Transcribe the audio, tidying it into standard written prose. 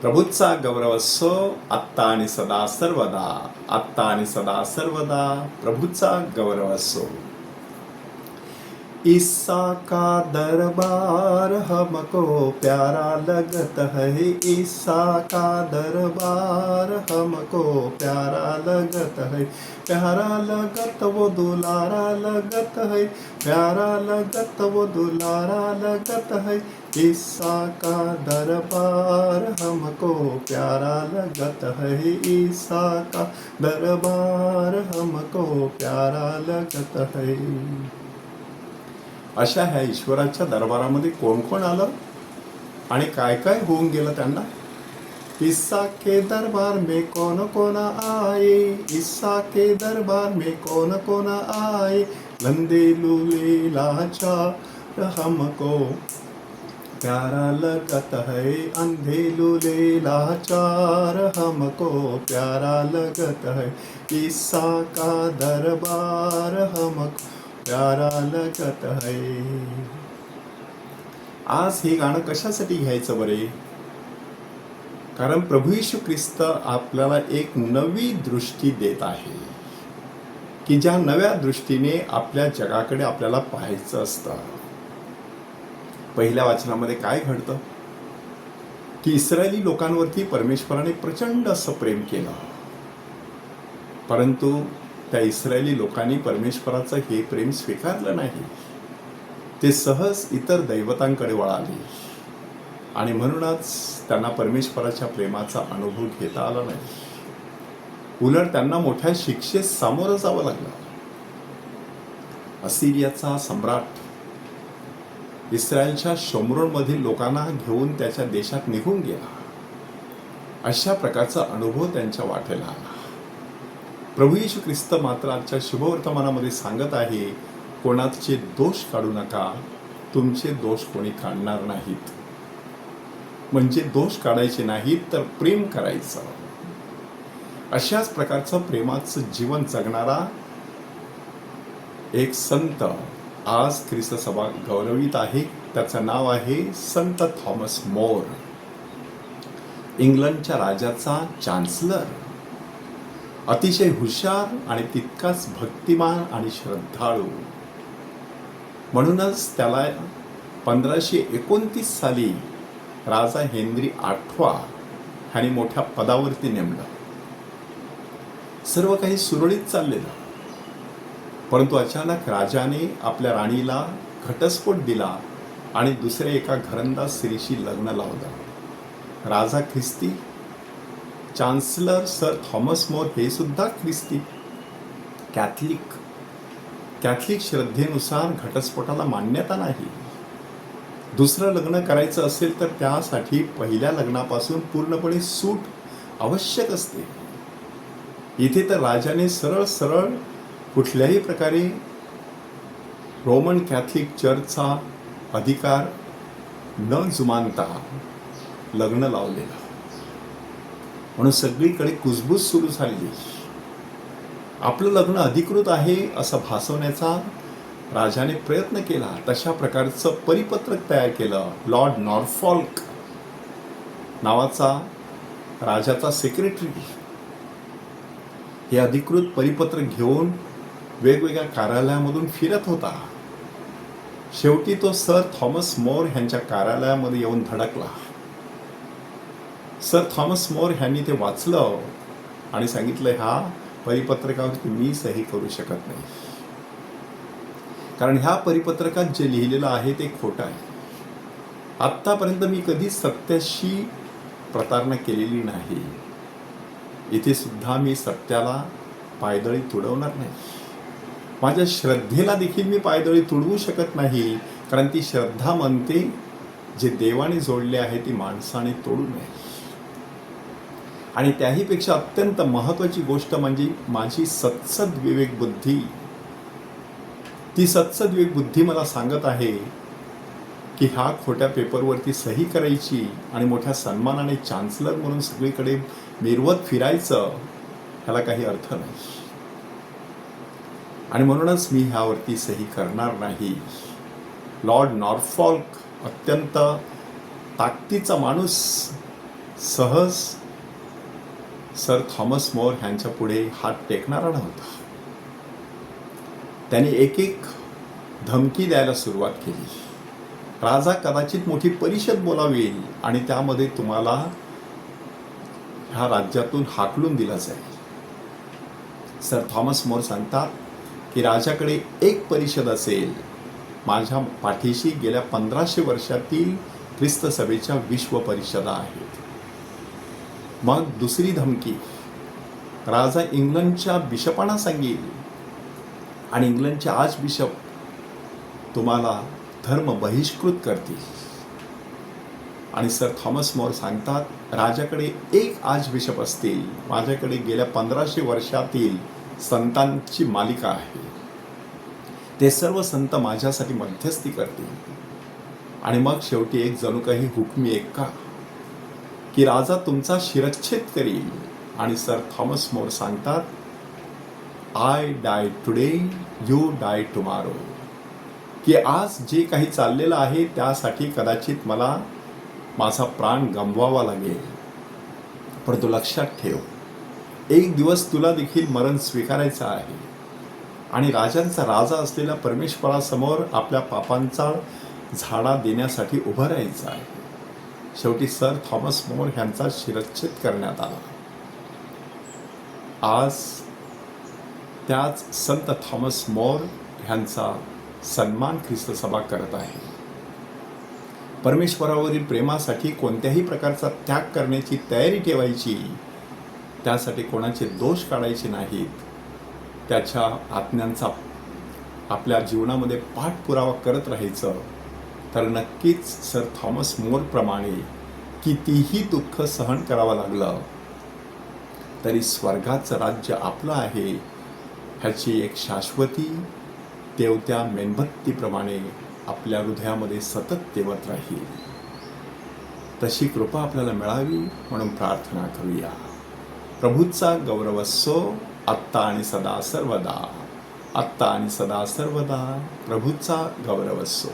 प्रभूचा गौरव असो आत्ता आणि सदा सर्वदा. आत्ता आणि सदा सर्वदा प्रभूचा गौरव असो. ईसा का दरबार हमको प्यारा लगत है. ईसा का दरबार हमको प्यारा लगत है. प्यारा लगत वो दुलारा लगत है. प्यारा लगत वो दुलारा लगत है. ईसा का दरबार हमको प्यारा लगत है. ईसा का दरबार हमको प्यारा लगत है. अशा ह्या ईश्वराच्या दरबारामध्ये कोण कोण आलं आणि काय काय होऊन गेलं त्यांना. ईसा के दरबार में कौन कौन आए. ईसा के दरबार में कौन कौन आए. लंदे लूले लाचार हमको प्यारा लगत है. अंधे लूले लाचार हमको प्यारा लगत है. ईसा का दरबार हमको प्यारा लगत है. आज हे गाणं कशासाठी घ्यायचं बरे. कारण प्रभू येशू ख्रिस्त आपल्याला एक नवी दृष्टी देत आहे की ज्या नव्या दृष्टीने आपल्या जगाकडे आपल्याला पाहायचं असतं. पहिल्या वाचनामध्ये काय घडतं की इस्रायली लोकांवरती परमेश्वराने प्रचंड असं प्रेम केलं, परंतु त्या इस्रायली लोकांनी परमेश्वराचं हे प्रेम स्वीकारलं नाही. ते सहज इतर दैवतांकडे वळाले आणि म्हणूनच त्यांना परमेश्वराच्या प्रेमाचा अनुभव घेता आला नाही. उलट त्यांना मोठ्या शिक्षेस सामोरं जावं लागलं. असिरियाचा सम्राट इस्रायलच्या शोमरोनमधील लोकांना घेऊन त्याच्या देशात निघून गेला. अशा प्रकारचा अनुभव त्यांच्या वाटेला आला. प्रभू येशू ख्रिस्त मात्र आजच्या शुभवर्तमानामध्ये सांगत आहे, कोणाचे दोष काढू नका, तुमचे दोष कोणी काढणार नाहीत. म्हणजे दोष काढायचे नाहीत तर प्रेम करायचं. अशाच प्रकारचं प्रेमाचं जीवन जगणारा एक संत आज ख्रिस्त सभा गौरवित आहे. त्याचं नाव आहे संत थॉमस मोर. इंग्लंडच्या राजाचा चान्सलर, अतिशय हुशार आणि तितकाच भक्तिमान आणि श्रद्धाळू. म्हणूनच त्याला 1529 साली राजा हेनरी आठवा ह्याने मोठ्या पदावरती नेमलं. सर्व काही सुरळीत चाललेलं, परंतु अचानक राजाने आपल्या राणीला घटस्फोट दिला आणि दुसऱ्या एका घरंदाज स्त्रीशी लग्न लावलं. राजा ख्रिस्ती, चान्सलर सर थॉमस मोर हे सुद्धा ख्रिस्ती. कॅथलिक श्रद्धेनुसार घटस्फोटाला मान्यता नाही. दुसरं लग्न करायचं असेल तर त्यासाठी पहिल्या लग्नापासून पूर्णपणे सूट आवश्यक असते. इथे तर राजाने सरळ कुठल्याही प्रकारे रोमन कॅथलिक चर्चचा अधिकार न जुमानता लग्न लावलेलं. म्हणून सगळीकडे कुजबूज सुरू झालेली. आपलं लग्न अधिकृत आहे असं भासवण्याचा राजाने प्रयत्न केला. तशा प्रकारचं परिपत्रक तयार केलं. लॉर्ड नॉरफॉल्क नावाचा राजाचा सेक्रेटरी हे अधिकृत परिपत्रक घेऊन वेगवेगळ्या कार्यालयामधून फिरत होता. शेवटी तो सर थॉमस मोर ह्यांच्या कार्यालयामध्ये येऊन धडकला. सर थॉमस मोर ह्यांनी ते वाचलं आणि सांगितलं, ह्या परिपत्रकावरती मी सही करू शकत नाही, कारण ह्या परिपत्रकात जे लिहिलेलं आहे ते खोटं आहे. आत्तापर्यंत मी कधी सत्याशी प्रतारणा केलेली नाही. इथे सुद्धा मी सत्याला पायदळी तुडवणार नाही. माझ्या श्रद्धेला देखील मी पायदळी तुडवू शकत नाही, कारण ती श्रद्धा म्हणते जे देवाने जोडले आहे ती माणसाने तोडू नये. आणि त्याहीपेक्षा अत्यंत महत्त्वाची गोष्ट म्हणजे माझी सत्सद विवेक बुद्धी. ती सत्सद विवेक बुद्धी मला सांगत आहे की ह्या खोट्या पेपरवरती सही करायची आणि मोठ्या सन्मानाने चान्सलर म्हणून सगळीकडे मिरवत फिरायचं, ह्याला काही अर्थ नाही. आणि म्हणूनच मी ह्यावरती सही करणार नाही. लॉर्ड नॉरफॉल्क अत्यंत ताकदीचा माणूस, सहज सर थॉमस मोर ह्यांच्या पुढे हात टेकणारा नव्हता. त्याने एक एक धमकी द्यायला सुरुवात केली. राजा कदाचित मोठी परिषद बोलावेल आणि त्यामध्ये तुम्हाला ह्या राज्यातून हाकलून दिला जाईल. सर थॉमस मोर सांगतात की राजाकडे एक परिषद असेल, माझ्या पाठीशी गेल्या 1500 वर्षातील ख्रिस्त सभेच्या विश्व परिषदा आहेत. मग दुसरी धमकी, राजा इंग्लंडच्या बिशपांना सांगेल आणि इंग्लंडचे आर्च बिशप तुम्हाला धर्म बहिष्कृत करतील. आणि सर थॉमस मोर सांगतात राजाकडे एक आर्च बिशप असतील, माझ्याकडे गेल्या 1500 वर्षातील संतांची मालिका आहे. ते सर्व संत माझ्यासाठी मध्यस्थी करतील. आणि मग शेवटी एक जणू काही हुकमी ऐका की राजा तुमचा शिरच्छेद करील. आणि सर थॉमस मोर सांगतात I die today, you die tomorrow, की आज जे काही चाललेलं आहे त्यासाठी कदाचित मला माझा प्राण गमवावा लागेल, परंतु लक्षात ठेव एक दिवस तुला देखील मरण स्वीकारायचं आहे आणि राजांचा राजा असलेल्या परमेश्वरासमोर आपल्या पापांचा झाडा देण्यासाठी उभं राहायचं आहे. शेवटी सर थॉमस मोर ह्यांचा शिरच्छेद करण्यात आला. आज त्याच संत थॉमस मोर ह्यांचा सन्मान ख्रिस्त सभा करत आहे. परमेश्वरावरील प्रेमासाठी कोणत्याही प्रकारचा त्याग करण्याची तयारी ठेवायची, त्यासाठी कोणाचे दोष काढायचे नाहीत, त्याच्या आज्ञांचा आपल्या जीवनामध्ये पाठपुरावा करत राहायचं. तर नक्कीच सर थॉमस मोरप्रमाणे कितीही दुःख सहन करावं लागलं तरी स्वर्गाचं राज्य आपलं आहे ह्याची एक शाश्वती तेवत्या मेणबत्तीप्रमाणे आपल्या हृदयामध्ये सतत तेवत राहील. तशी कृपा आपल्याला मिळावी म्हणून प्रार्थना करूया. प्रभूचा गौरव असो आत्ता आणि सदा सर्वदा, आत्ता आणि सदा सर्वदा प्रभूचा गौरव असो.